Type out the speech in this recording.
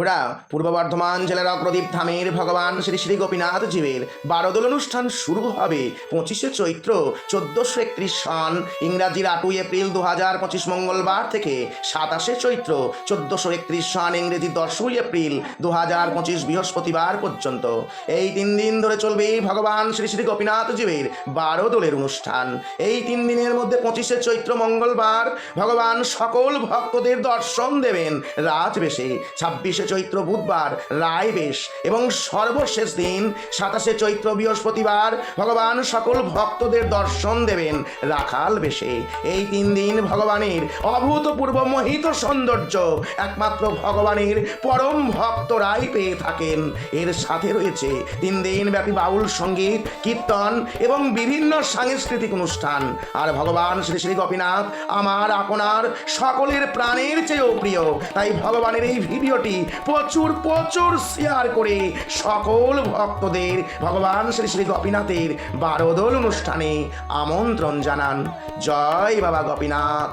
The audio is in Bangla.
ওরা পূর্ব বর্ধমান জেলার অগ্রদীপ ধামের ভগবান শ্রী শ্রী গোপীনাথ জীবের বারোদোল অনুষ্ঠান শুরু হবে 25শে চৈত্র 1431 সন ইংরাজির 8 এপ্রিল 2025 মঙ্গলবার থেকে 27শে চৈত্র 1431 সন ইংরেজি 10ই এপ্রিল 2025 বৃহস্পতিবার পর্যন্ত। এই 3 দিন ধরে চলবে ভগবান শ্রী শ্রী গোপীনাথ জীবের বারোদোলের অনুষ্ঠান। এই 3 দিনের মধ্যে 25শে চৈত্র মঙ্গলবার ভগবান সকল ভক্তদের দর্শন দেবেন রাজবেশে, 26শে চৈত্র বুধবার রায় বেশ এবং সর্বশেষ দিন 27শে চৈত্র বৃহস্পতিবার ভগবান সকল ভক্তদের দর্শন দেবেন রাখাল বেশে। এই 3 দিন ভগবানের অভূতপূর্ব মোহিত সৌন্দর্য একমাত্র ভগবানের পরম ভক্তরাই পেয়ে থাকেন। এর সাথে রয়েছে 3 দিন ব্যাপী বাউল সঙ্গীত, কীর্তন এবং বিভিন্ন সাংস্কৃতিক অনুষ্ঠান। আর ভগবান শ্রী শ্রী গোপীনাথ আমার আপনার সকলের প্রাণের চেয়েও প্রিয়, তাই ভগবানের এই ভিডিওটি প্রচুর প্রচুর শেয়ার করে সকল ভক্তদের ভগবান শ্রী শ্রী গোপীনাথের বারোদোল অনুষ্ঠানে আমন্ত্রণ জানান। জয় বাবা গোপীনাথ।